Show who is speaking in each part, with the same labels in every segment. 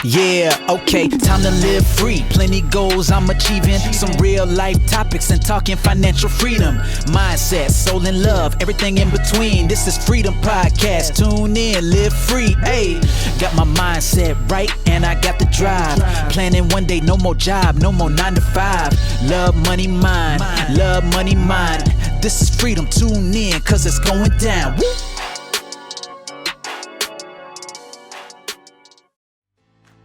Speaker 1: Yeah, okay, time to live free. Plenty goals I'm achieving. Some real life topics and talking financial freedom. Mindset, soul and love, everything in between. This is Freedom Podcast. Tune in, live free. Hey, got my mindset right and I got the drive. Planning one day, no more job, no more 9 to 5. Love, money, mind. Love, money, mind. This is freedom. Tune in, cause it's going down. Woo!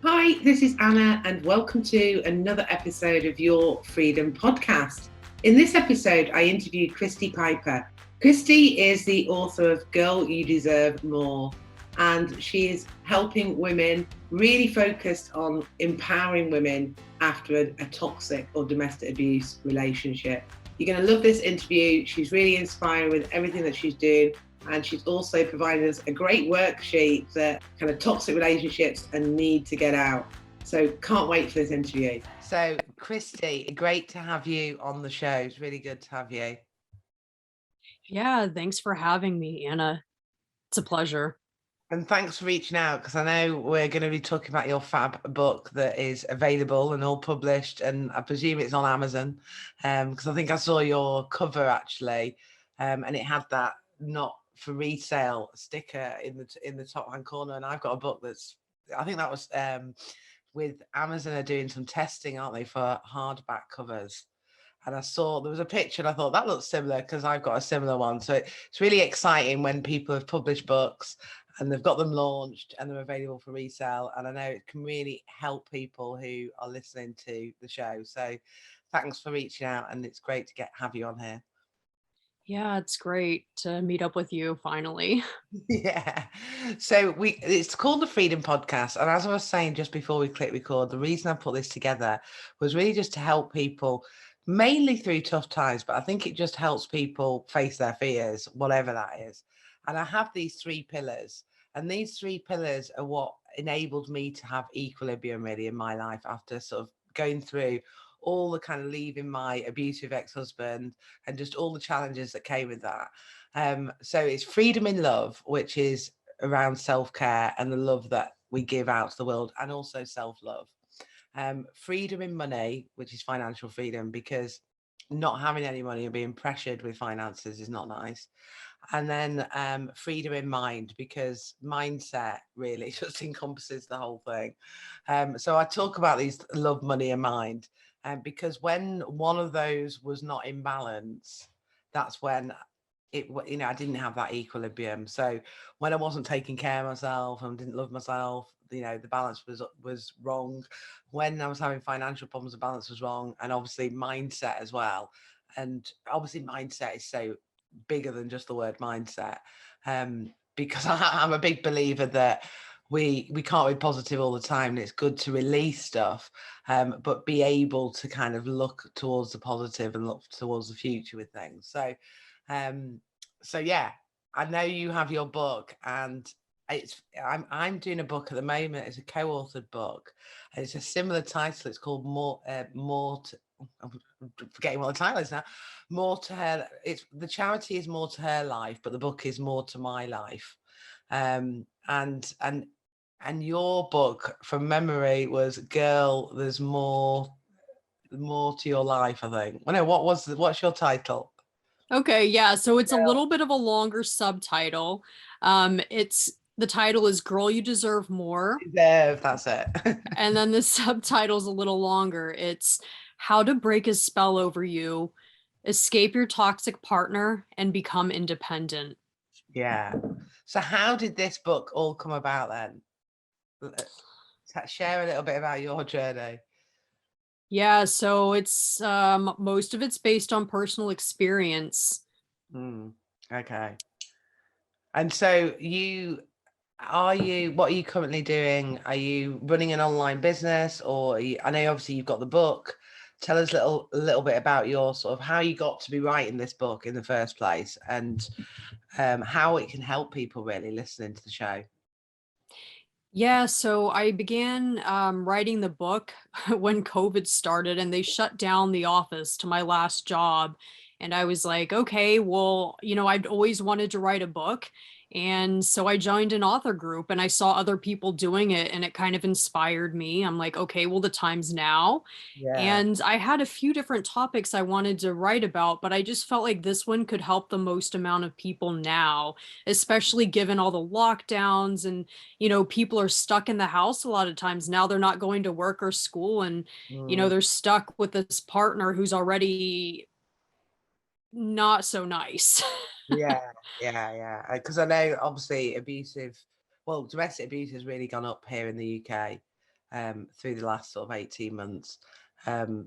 Speaker 2: Hi, this is Anna, and welcome to another episode of your Freedom Podcast. In this episode, I interviewed Christy Piper. Christy is the author of Girl, You Deserve More, and she is helping women, really focused on empowering women after a toxic or domestic abuse relationship. You're going to love this interview. She's really inspiring with everything that she's doing. And she's also provided us a great worksheet that kind of toxic relationships and need to get out. So can't wait for this interview.
Speaker 3: So Christy, great to have you on the show. It's really good to have you.
Speaker 4: Yeah, thanks for having me, Anna. It's a pleasure.
Speaker 3: And thanks for reaching out, because I know we're going to be talking about your fab book that is available and all published, and I presume it's on Amazon, because I think I saw your cover actually, and it had that not for resale sticker in the top hand corner, and I've got a book that's, I think that was with Amazon are doing some testing, aren't they, for hardback covers, and I saw there was a picture and I thought that looks similar because I've got a similar one. So it's really exciting when people have published books and they've got them launched and they're available for resale, and I know it can really help people who are listening to the show. So thanks for reaching out, and it's great to have you on here.
Speaker 4: Yeah, it's great to meet up with you finally.
Speaker 3: Yeah. So it's called the Freedom Podcast. And as I was saying just before we click record, the reason I put this together was really just to help people, mainly through tough times, but I think it just helps people face their fears, whatever that is. And I have these 3 pillars, and these 3 pillars are what enabled me to have equilibrium really in my life after sort of going through all the kind of leaving my abusive ex-husband and just all the challenges that came with that. So it's freedom in love, which is around self-care and the love that we give out to the world, and also self-love. Freedom in money, which is financial freedom, because not having any money and being pressured with finances is not nice. And then freedom in mind, because mindset really just encompasses the whole thing. So I talk about these love, money and mind. Because when one of those was not in balance, that's when I didn't have that equilibrium. So when I wasn't taking care of myself and didn't love myself, the balance was wrong. When I was having financial problems, the balance was wrong, and obviously mindset as well. And obviously mindset is so bigger than just the word mindset, because I'm a big believer that we can't be positive all the time, and it's good to release stuff, but be able to kind of look towards the positive and look towards the future with things. So yeah, I know you have your book, and I'm doing a book at the moment. It's a co-authored book, and it's a similar title. It's called I'm forgetting what the title is now. More to Her. The charity is More to Her Life, but the book is More to My Life. And your book, from memory, was Girl, There's More to Your Life, I think. I know, what's your title?
Speaker 4: Okay, yeah, so it's a little bit of a longer subtitle. The title is Girl, You Deserve More.
Speaker 3: That's it.
Speaker 4: And then the subtitle's a little longer. It's How to Break His Spell Over You, Escape Your Toxic Partner, and Become Independent.
Speaker 3: Yeah. So how did this book all come about then? Share a little bit about your journey.
Speaker 4: Yeah, so it's most of it's based on personal experience.
Speaker 3: Okay. And so what are you currently doing? Are you running an online business, or I know obviously you've got the book. Tell us a little bit about your sort of how you got to be writing this book in the first place, and how it can help people really listening to the show.
Speaker 4: Yeah, so I began writing the book when COVID started and they shut down the office to my last job. And I was like, okay, well, I'd always wanted to write a book. And so I joined an author group and I saw other people doing it and it kind of inspired me. I'm like, okay, well, the time's now.
Speaker 3: Yeah.
Speaker 4: And I had a few different topics I wanted to write about, but I just felt like this one could help the most amount of people now, especially given all the lockdowns and, people are stuck in the house a lot of times. Now they're not going to work or school and,
Speaker 3: Mm.
Speaker 4: they're stuck with this partner who's already not so nice.
Speaker 3: Yeah, yeah. Because I know obviously domestic abuse has really gone up here in the UK through the last sort of 18 months.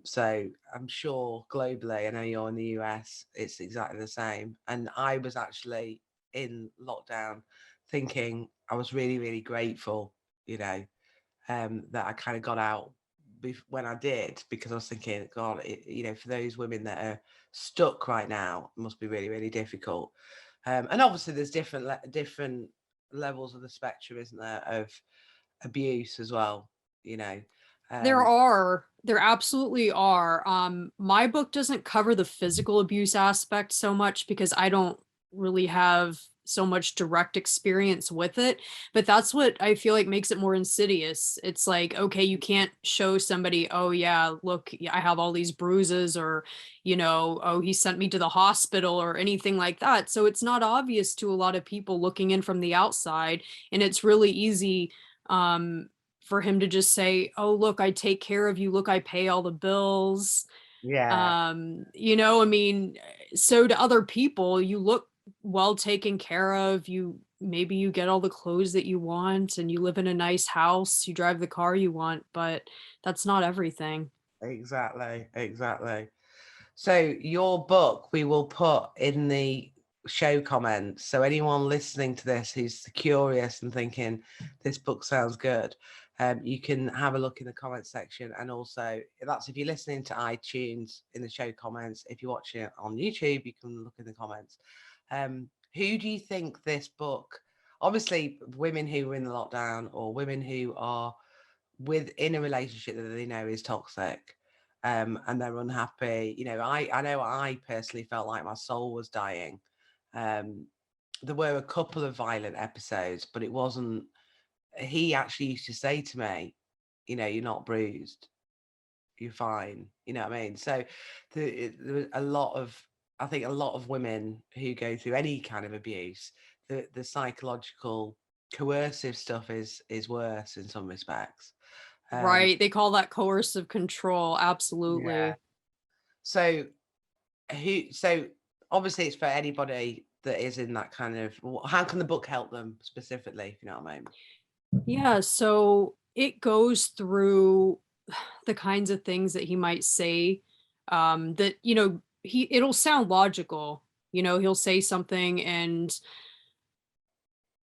Speaker 3: So I'm sure globally, I know you're in the US, it's exactly the same. And I was actually in lockdown thinking I was really, really grateful, that I kind of got out when I did, because I was thinking, God, for those women that are stuck right now, it must be really, really difficult. And obviously, there's different levels of the spectrum, isn't there, of abuse as well? You know, um,
Speaker 4: There absolutely are. My book doesn't cover the physical abuse aspect so much because I don't really have so much direct experience with it, but that's what I feel like makes it more insidious. It's like, okay, you can't show somebody, oh yeah, look, I have all these bruises, or, oh, he sent me to the hospital or anything like that. So it's not obvious to a lot of people looking in from the outside, and it's really easy um for him to just say, "Oh, look, I take care of you. Look, I pay all the bills."
Speaker 3: yeah,
Speaker 4: I mean, so to other people, you look well taken care of. Maybe you get all the clothes that you want and you live in a nice house, you drive the car you want, but that's not everything.
Speaker 3: exactly. So your book we will put in the show comments. So anyone listening to this who's curious and thinking this book sounds good, you can have a look in the comments section. And also, that's if you're listening to iTunes, in the show comments. If you're watching it on YouTube, you can look in the comments. Who do you think this book? Obviously, women who are in the lockdown, or women who are within a relationship that they know is toxic, and they're unhappy. I know I personally felt like my soul was dying. There were a couple of violent episodes, but it wasn't. He actually used to say to me, you're not bruised, you're fine. You know what I mean? So there was I think a lot of women who go through any kind of abuse, the psychological coercive stuff is worse in some respects. Um,
Speaker 4: Right. They call that coercive control.
Speaker 3: yeah.
Speaker 4: Absolutely.
Speaker 3: So so obviously it's for anybody that is in that kind of, how can the book help them specifically, if you know what I mean?
Speaker 4: Yeah. So it goes through the kinds of things that he might say, that, it'll sound logical. He'll say something and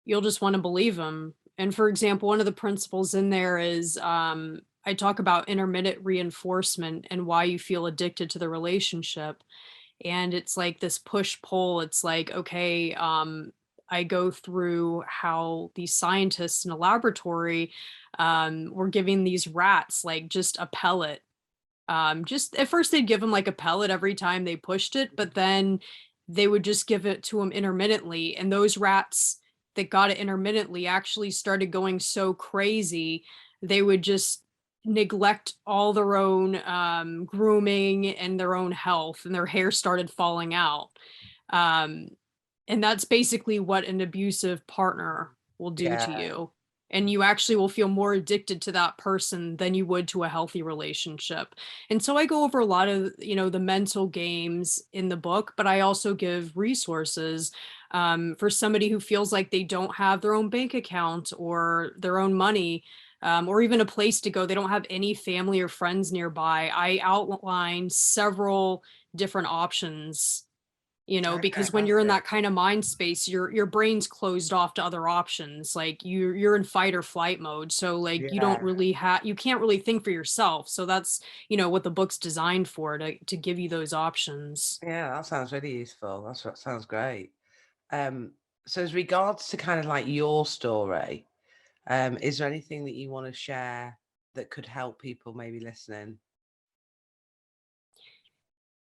Speaker 4: you'll just want to believe him. And for example, one of the principles in there is, I talk about intermittent reinforcement and why you feel addicted to the relationship. And it's like this push pull. It's like, okay, I go through how these scientists in a laboratory were giving these rats like just a pellet. Just at first they'd give them like a pellet every time they pushed it, but then they would just give it to them intermittently. And those rats that got it intermittently actually started going so crazy, they would just neglect all their own grooming and their own health, and their hair started falling out. Um, and that's basically what an abusive partner will do to
Speaker 3: Yeah,
Speaker 4: you. And you actually will feel more addicted to that person than you would to a healthy relationship. And so I go over a lot of, the mental games in the book, but I also give resources for somebody who feels like they don't have their own bank account or their own money, or even a place to go. They don't have any family or friends nearby. I outline several different options,
Speaker 3: okay,
Speaker 4: because when
Speaker 3: that's
Speaker 4: you're in
Speaker 3: good.
Speaker 4: that kind of mind space, your brain's closed off to other options. Like you're in fight or flight mode. So like
Speaker 3: Yeah,
Speaker 4: you can't really think for yourself. So that's, what the book's designed for, to give you those options.
Speaker 3: yeah, that sounds really useful. That sounds great. um so as regards to kind of like your story, is there anything that you want to share that could help people maybe listening?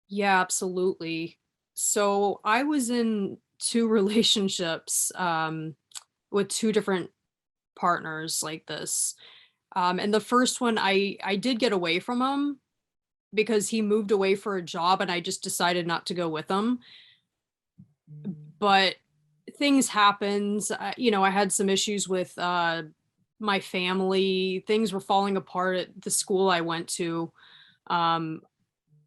Speaker 4: Yeah, absolutely. So I was in 2 relationships with 2 different partners like this. And the first one, I did get away from him because he moved away for a job and I just decided not to go with him. But things happened. I had some issues with my family. Things were falling apart at the school I went to. Um,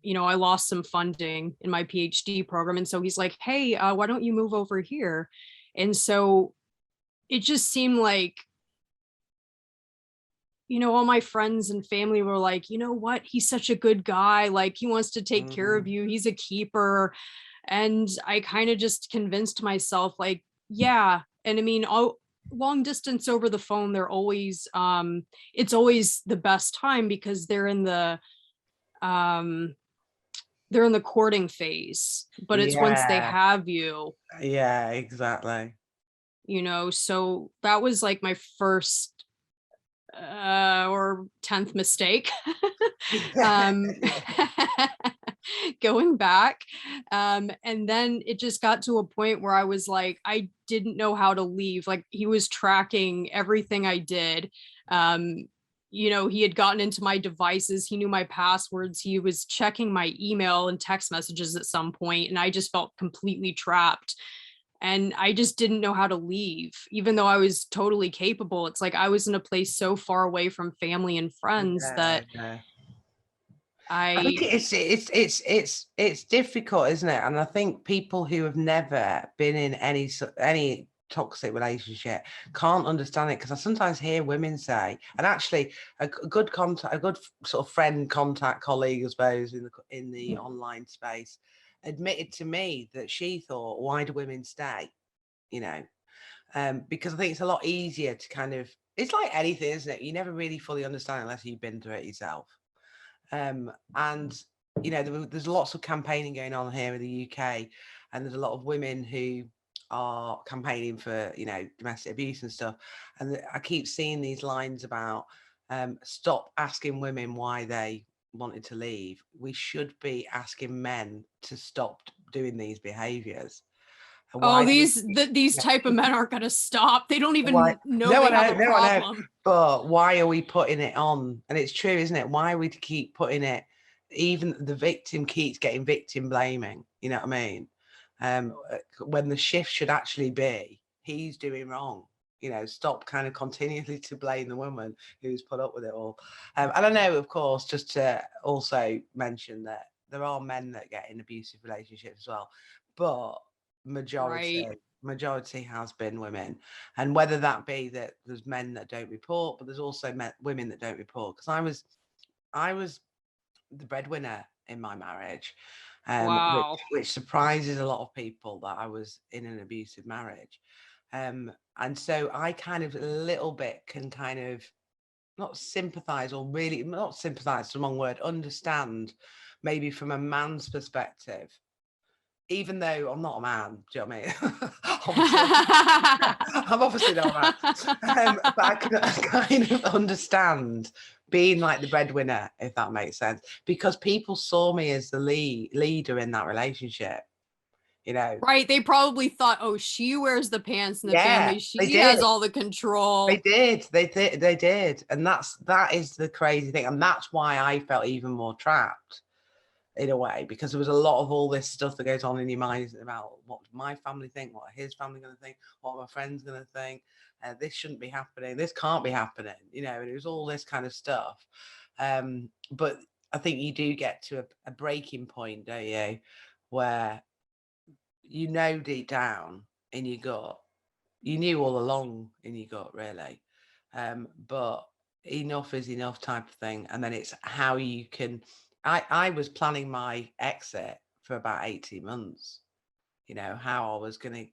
Speaker 4: I lost some funding in my PhD program. And so he's like, hey, why don't you move over here? And so it just seemed like, all my friends and family were like, you know what? He's such a good guy. Like, he wants to take care of you. He's a keeper. And I kind of just convinced myself, like, yeah. And I mean, long distance over the phone, it's always the best time because they're in the courting phase, but it's once they have you.
Speaker 3: Yeah, exactly.
Speaker 4: So that was like my first or 10th mistake. Going back. And then it just got to a point where I was like, I didn't know how to leave. Like, he was tracking everything I did. He had gotten into my devices. He knew my passwords. He was checking my email and text messages at some point, and I just felt completely trapped. And I just didn't know how to leave, even though I was totally capable. It's like I was in a place so far away from family and friends that
Speaker 3: I think it's difficult, isn't it? And I think people who have never been in any toxic relationship can't understand it, because I sometimes hear women say, and actually a good sort of friend, contact, colleague, I suppose, in the online space, admitted to me that she thought, why do women stay? Because I think it's a lot easier to kind of, it's like anything, isn't it? You never really fully understand unless you've been through it yourself. And there's lots of campaigning going on here in the UK, and there's a lot of women who are campaigning for domestic abuse and stuff, and I keep seeing these lines about stop asking women why they wanted to leave. We should be asking men to stop doing these behaviors.
Speaker 4: These type of men aren't going to stop. They don't even know they have a problem.
Speaker 3: But why are we putting it on? And it's true, isn't it? Why are we to keep putting it? Even the victim keeps getting victim blaming. You know what I mean? When the shift should actually be, he's doing wrong. Stop kind of continually to blame the woman who's put up with it all. And I know, of course, just to also mention that there are men that get in abusive relationships as well, but majority has been women. And whether that be that there's men that don't report, but there's also women that don't report, because I was the breadwinner in my marriage,
Speaker 4: Wow.
Speaker 3: which surprises a lot of people, that I was in an abusive marriage. And so I kind of a little bit can kind of not sympathize, or really not sympathize, it's the wrong word, understand maybe from a man's perspective, even though I'm not a man. Do you know what I mean? I'm obviously not a man. But I can kind of understand being like the breadwinner, if that makes sense, because people saw me as the leader in that relationship.
Speaker 4: Right. They probably thought, oh, she wears the pants in the family. She has all the control.
Speaker 3: They did. And that is the crazy thing. And that's why I felt even more trapped, in a way, because there was a lot of all this stuff that goes on in your mind about what my family think, what his family going to think, what my friends going to think. This shouldn't be happening. This can't be happening. And it was all this kind of stuff. But I think you do get to a breaking point, don't you, where deep down in your gut, you knew all along in your gut, really, but enough is enough type of thing. And then it's how you can. I was planning my exit for about 18 months, how I was going to,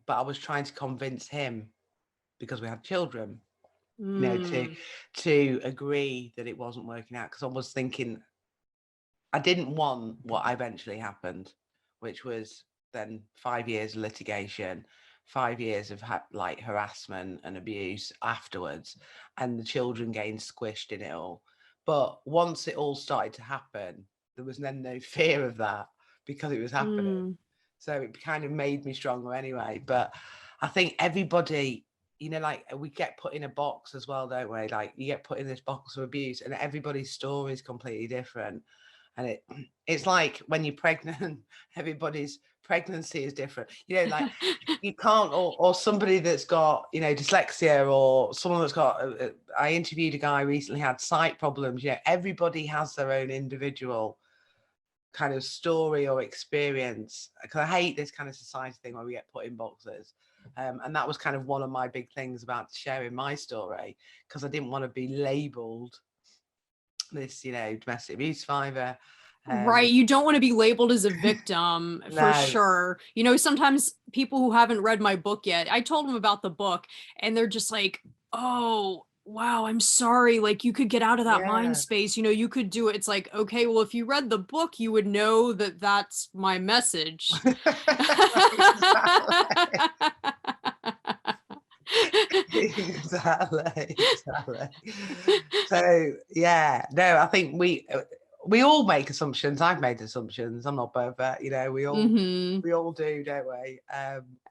Speaker 3: but I was trying to convince him, because we had children, to agree that it wasn't working out. Because I was thinking, I didn't want what eventually happened, which was then 5 years of litigation, 5 years of harassment and abuse afterwards, and the children getting squished in it all. But once it all started to happen, there was then no fear of that, because it was happening. So it kind of made me stronger anyway. But I think everybody, you know, like we get put in a box as well, don't we? Like you get put in this box of abuse, and everybody's story is completely different. And it's like when you're pregnant, everybody's pregnancy is different. You know, like you can't, or somebody that's got, you know, dyslexia, or someone that's got, I interviewed a guy recently had sight problems. You know, everybody has their own individual kind of story or experience. Because I hate this kind of society thing where we get put in boxes. And that was kind of one of my big things about sharing my story, because I didn't want to be labelled this, you know, domestic abuse survivor.
Speaker 4: Right. You don't want to be labeled as a victim for
Speaker 3: No.
Speaker 4: sure. You know, sometimes people who haven't read my book yet, I told them about the book and they're just like, oh, wow, I'm sorry. Like you could get out of that mind space. You know, you could do it. It's like, okay, well, if you read the book, you would know that that's my message.
Speaker 3: Exactly. So yeah, no, I think we all make assumptions. I've made assumptions. I'm not perfect, you know. We all we all do, don't we?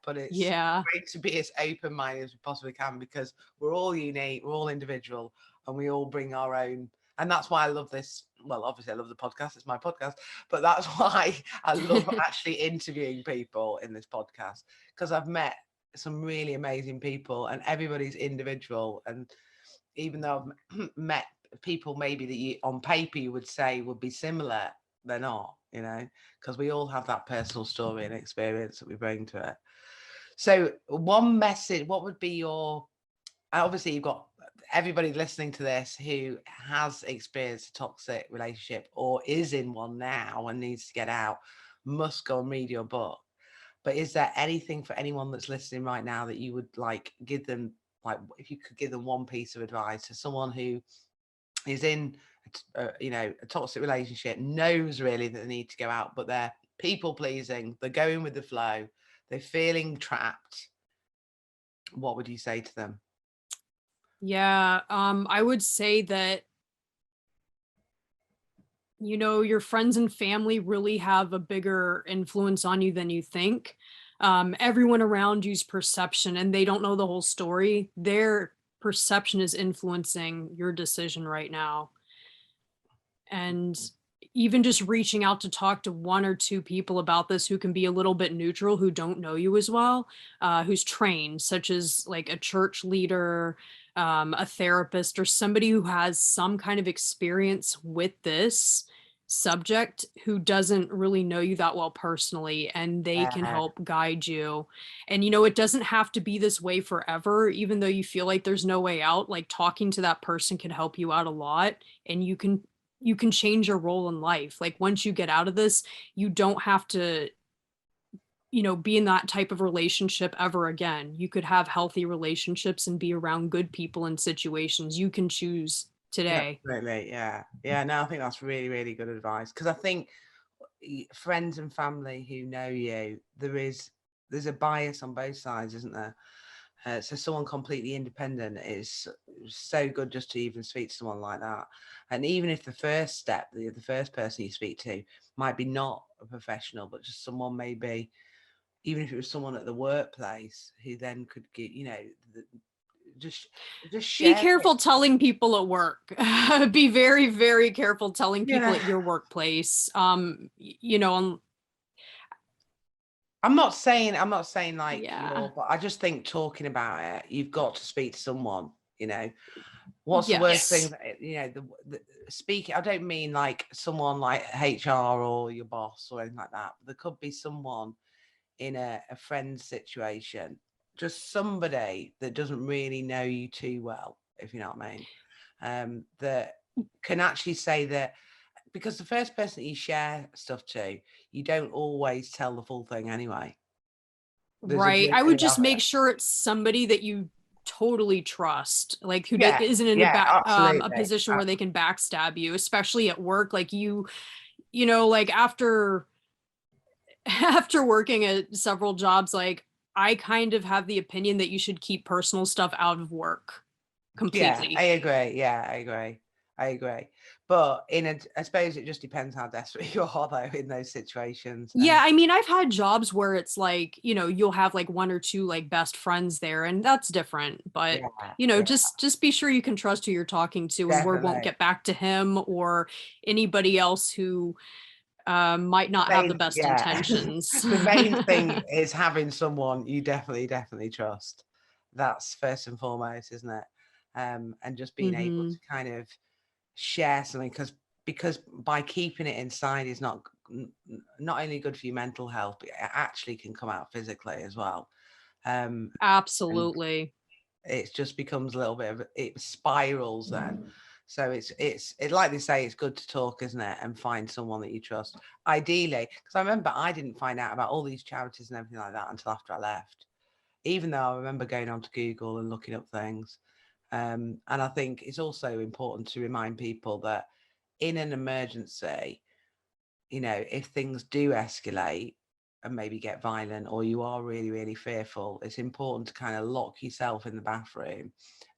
Speaker 3: But it's great to be as open-minded as we possibly can, because we're all unique, we're all individual, and we all bring our own. And that's why I love this. Well, obviously I love the podcast, it's my podcast, but that's why I love actually interviewing people in this podcast, because I've met some really amazing people, and everybody's individual. And even though I've met people maybe that you on paper you would say would be similar, they're not, you know, because we all have that personal story and experience that we bring to it. So one message, what would be your, obviously you've got everybody listening to this who has experienced a toxic relationship or is in one now and needs to get out, must go and read your book. But is there anything for anyone that's listening right now that you would like give them, like if you could give them one piece of advice to someone who is in you know, a toxic relationship, knows really that they need to go out, but they're people pleasing, they're going with the flow, they're feeling trapped, what would you say to them?
Speaker 4: Yeah, I would say that, you know, your friends and family really have a bigger influence on you than you think. Everyone around you's perception, and they don't know the whole story. Their perception is influencing your decision right now. And even just reaching out to talk to one or two people about this who can be a little bit neutral, who don't know you as well, who's trained, such as like a church leader, a therapist, or somebody who has some kind of experience with this subject, who doesn't really know you that well personally, and they can help guide you. And you know, it doesn't have to be this way forever, even though you feel like there's no way out. Like talking to that person can help you out a lot, and you can change your role in life. Like once you get out of this, you don't have to, you know, be in that type of relationship ever again. You could have healthy relationships and be around good people in situations. You can choose today.
Speaker 3: Absolutely. Yeah, no, I think that's really, really good advice, because I think friends and family who know you, there's a bias on both sides, isn't there? So someone completely independent is so good, just to even speak to someone like that. And even if the first step, the first person you speak to might be not a professional, but just someone, maybe even if it was someone at the workplace who then could get, you know, just
Speaker 4: be careful telling people at work. Be very, very careful telling people at your workplace. You know,
Speaker 3: I'm not saying like, you know, but I just think talking about it, you've got to speak to someone, you know. What's the worst thing, you know, the speaking, I don't mean like someone like HR or your boss or anything like that. There could be someone in a friend situation, just somebody that doesn't really know you too well, if you know what I mean, that can actually say that, because the first person that you share stuff to, you don't always tell the full thing anyway.
Speaker 4: Right. I would just make sure it's somebody that you totally trust, like who isn't in a position where they can backstab you, especially at work. Like you know, like after working at several jobs, like I kind of have the opinion that you should keep personal stuff out of work completely.
Speaker 3: I agree. I agree. But I suppose it just depends how desperate you are though in those situations.
Speaker 4: Yeah, I mean, I've had jobs where it's like, you'll have like one or two like best friends there, and that's different. But,
Speaker 3: Yeah,
Speaker 4: just be sure you can trust who you're talking to, and word won't
Speaker 3: definitely.
Speaker 4: get back to him or anybody else who might not have the best intentions.
Speaker 3: The main thing is having someone you definitely trust. That's first and foremost, isn't it? And just being able to kind of share something, because by keeping it inside is not only good for your mental health, but it actually can come out physically as well.
Speaker 4: Absolutely.
Speaker 3: It just becomes a little bit of, it spirals then. So it's like they say, it's good to talk, isn't it, and find someone that you trust, ideally. Because I remember I didn't find out about all these charities and everything like that until after I left, even though I remember going onto Google and looking up things. And I think it's also important to remind people that in an emergency, if things do escalate and maybe get violent, or you are really, really fearful, it's important to kind of lock yourself in the bathroom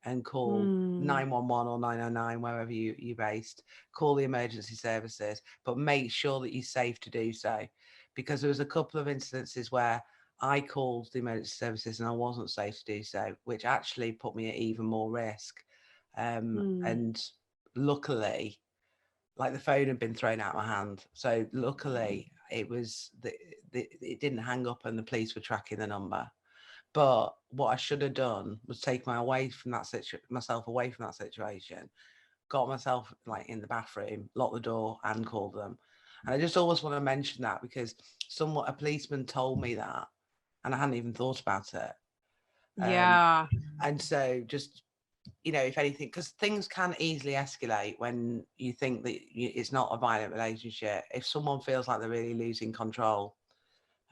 Speaker 3: and call 911 or 909, wherever you're based. Call the emergency services, but make sure that you're safe to do so. Because there was a couple of instances where I called the emergency services and I wasn't safe to do so, which actually put me at even more risk. And luckily, like, the phone had been thrown out of my hand. So luckily it was it didn't hang up and the police were tracking the number. But what I should have done was take myself away from that situation, got myself like in the bathroom, locked the door and called them. And I just always want to mention that, because a policeman told me that and I hadn't even thought about it.
Speaker 4: Yeah.
Speaker 3: And so just, if anything, because things can easily escalate when you think that it's not a violent relationship. If someone feels like they're really losing control,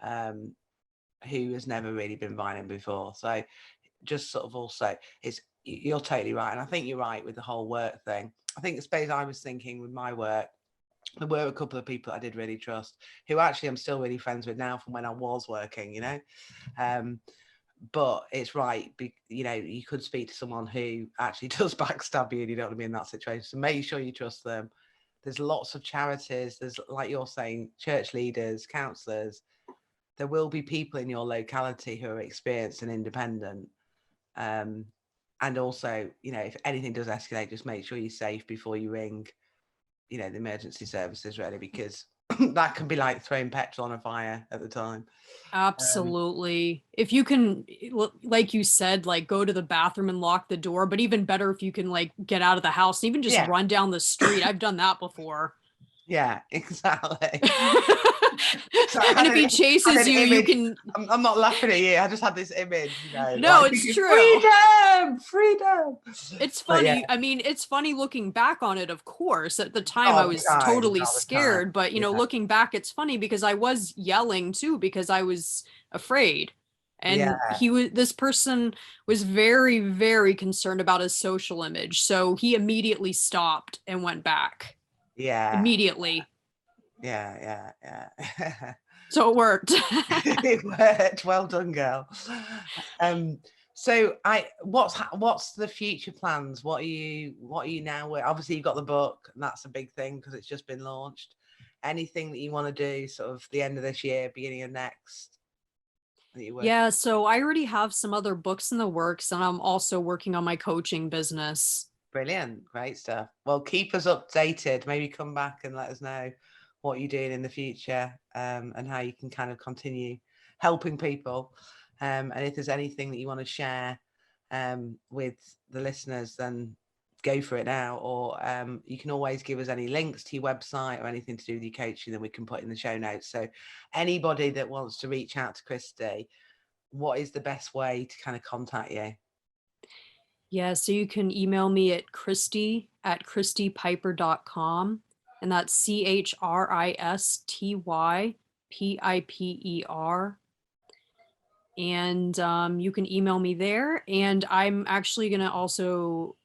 Speaker 3: who has never really been violent before. So just sort of also, you're totally right. And I think you're right with the whole work thing. I think the space I was thinking with my work, there were a couple of people I did really trust, who actually I'm still really friends with now from when I was working, but it's right, you could speak to someone who actually does backstab you and you don't want to be in that situation. So make sure you trust them. There's lots of charities. There's, like you're saying, church leaders, counsellors. There will be people in your locality who are experienced and independent. And also, if anything does escalate, just make sure you're safe before you ring, the emergency services, really, because that can be like throwing petrol on a fire at the time.
Speaker 4: Absolutely. If you can, like you said, like go to the bathroom and lock the door, but even better if you can like get out of the house and even just run down the street. I've done that before.
Speaker 3: Yeah, exactly.
Speaker 4: And if he chases you, you can.
Speaker 3: I'm not laughing at you. I just had this image,
Speaker 4: No,
Speaker 3: like,
Speaker 4: it's true.
Speaker 3: Freedom.
Speaker 4: It's funny. Yeah. I mean, it's funny looking back on it, of course. At the time, I was totally scared. But, looking back, it's funny because I was yelling too, because I was afraid. And this person was very, very concerned about his social image. So he immediately stopped and went back.
Speaker 3: Yeah.
Speaker 4: Immediately.
Speaker 3: Yeah.
Speaker 4: So it worked.
Speaker 3: It worked. Well done, girl. So what's the future plans? What are you now? Obviously you've got the book, and that's a big thing because it's just been launched. Anything that you want to do sort of the end of this year, beginning of next?
Speaker 4: Yeah, so I already have some other books in the works, and I'm also working on my coaching business.
Speaker 3: Brilliant. Great stuff. Well, keep us updated. Maybe come back and let us know what you're doing in the future, and how you can kind of continue helping people. And if there's anything that you want to share with the listeners, then go for it now. Or you can always give us any links to your website or anything to do with your coaching that we can put in the show notes. So anybody that wants to reach out to Christy, what is the best way to kind of contact you?
Speaker 4: Yeah, so you can email me at christypiper.com, and that's CHRISTYPIPER. And you can email me there. And I'm actually going to also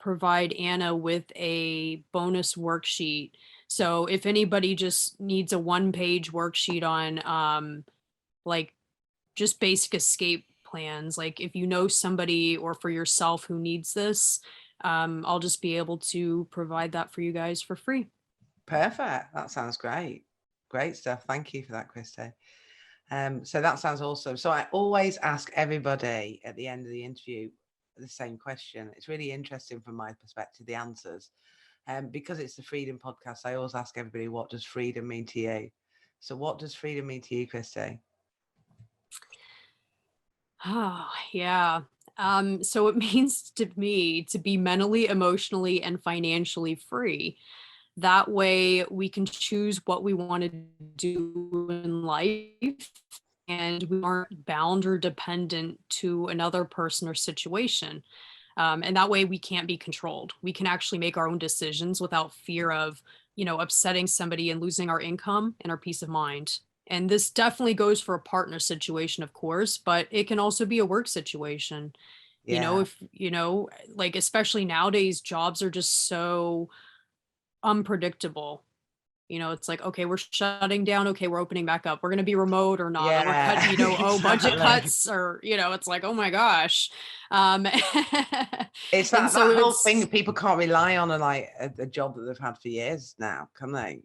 Speaker 4: provide Anna with a bonus worksheet. So if anybody just needs a one-page worksheet on like just basic escape plans, like if you know somebody or for yourself who needs this, I'll just be able to provide that for you guys for free.
Speaker 3: Perfect. That sounds great. Great stuff. Thank you for that, Christy. So that sounds awesome. So I always ask everybody at the end of the interview the same question. It's really interesting from my perspective, the answers. Because it's the Freedom Podcast, I always ask everybody, what does freedom mean to you? So what does freedom mean to you, Christy?
Speaker 4: Oh, yeah. So it means to me to be mentally, emotionally, and financially free. That way we can choose what we want to do in life, and we aren't bound or dependent to another person or situation. And that way we can't be controlled. We can actually make our own decisions without fear of, upsetting somebody and losing our income and our peace of mind. And this definitely goes for a partner situation, of course, but it can also be a work situation.
Speaker 3: Yeah.
Speaker 4: If, like, especially nowadays, jobs are just so unpredictable. It's like, okay, we're shutting down. Okay, we're opening back up. We're going to be remote or not. We're cutting, budget cuts, or, it's like, oh my gosh.
Speaker 3: It's that whole thing. People can't rely on a job that they've had for years now, can they?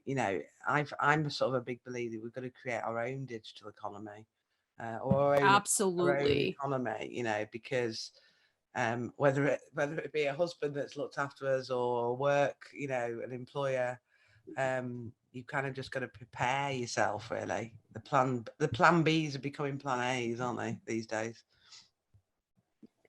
Speaker 3: I'm sort of a big believer we've got to create our own digital economy, or our own
Speaker 4: absolutely
Speaker 3: economy, because whether it be a husband that's looked after us or work, an employer, you kind of just got to prepare yourself, really. The plan Bs are becoming plan As, aren't they, these days?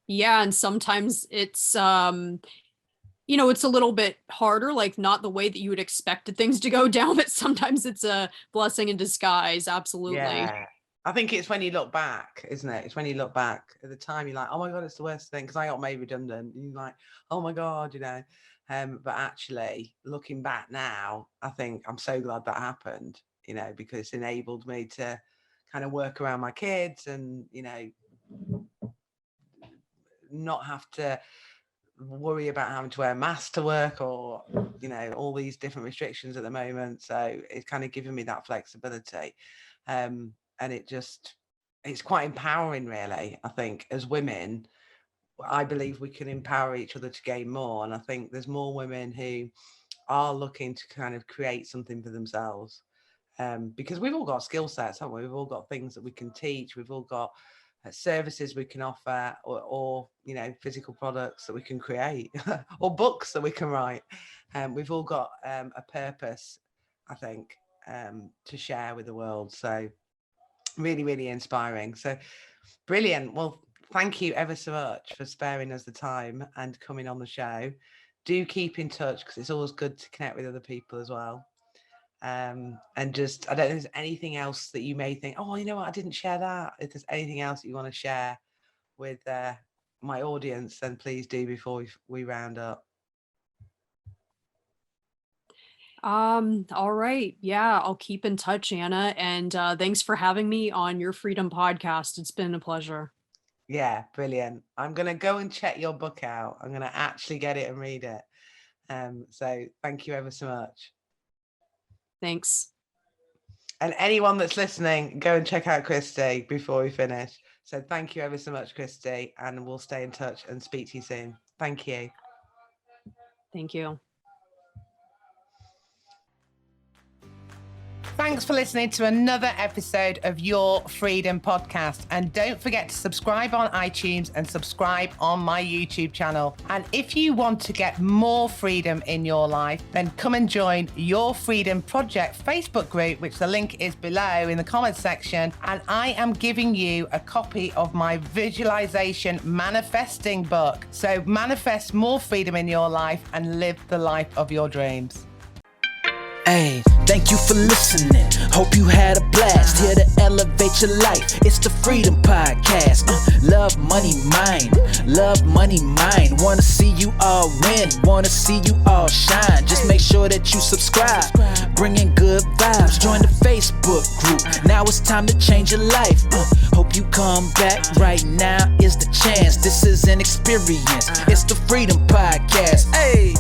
Speaker 4: Yeah, and sometimes it's it's a little bit harder, like not the way that you would expected things to go down, but sometimes it's a blessing in disguise. Absolutely.
Speaker 3: Yeah. I think it's when you look back, isn't it? It's when you look back at the time, you're like, oh my God, it's the worst thing, because I got made redundant. And you're like, oh my God, but actually looking back now, I think I'm so glad that happened, because it's enabled me to kind of work around my kids and, not have to worry about having to wear a mask to work or, all these different restrictions at the moment. So it's kind of given me that flexibility. And it's quite empowering, really. I think as women, I believe we can empower each other to gain more. And I think there's more women who are looking to kind of create something for themselves. Because we've all got skill sets, haven't we? We've all got things that we can teach. We've all got services we can offer, or physical products that we can create, or books that we can write. We've all got a purpose, I think, to share with the world. So really, really inspiring. So brilliant. Well, thank you ever so much for sparing us the time and coming on the show. Do keep in touch, because it's always good to connect with other people as well. And just, I don't know if there's anything else that you may think, oh, you know what, I didn't share that. If there's anything else that you want to share with my audience, then please do before we round up.
Speaker 4: All right. Yeah, I'll keep in touch, Anna. And thanks for having me on your Freedom Podcast. It's been a pleasure.
Speaker 3: Yeah, brilliant. I'm going to go and check your book out. I'm going to actually get it and read it. So thank you ever so much.
Speaker 4: Thanks.
Speaker 3: And anyone that's listening, go and check out Christy before we finish. So thank you ever so much, Christy, and we'll stay in touch and speak to you soon. Thank you.
Speaker 4: Thank you.
Speaker 3: Thanks for listening to another episode of Your Freedom Podcast. And don't forget to subscribe on iTunes and subscribe on my YouTube channel. And if you want to get more freedom in your life, then come and join Your Freedom Project Facebook group, which the link is below in the comments section. And I am giving you a copy of my visualization manifesting book. So manifest more freedom in your life and live the life of your dreams.
Speaker 1: Hey, thank you for listening. Hope you had a blast. Here to elevate your life. It's the Freedom Podcast. Love, money, mind. Love, money, mind. Wanna see you all win. Wanna see you all shine. Just make sure that you subscribe. Bringing good vibes. Join the Facebook group. Now it's time to change your life. Hope you come back. Right now is the chance. This is an experience. It's the Freedom Podcast. Hey.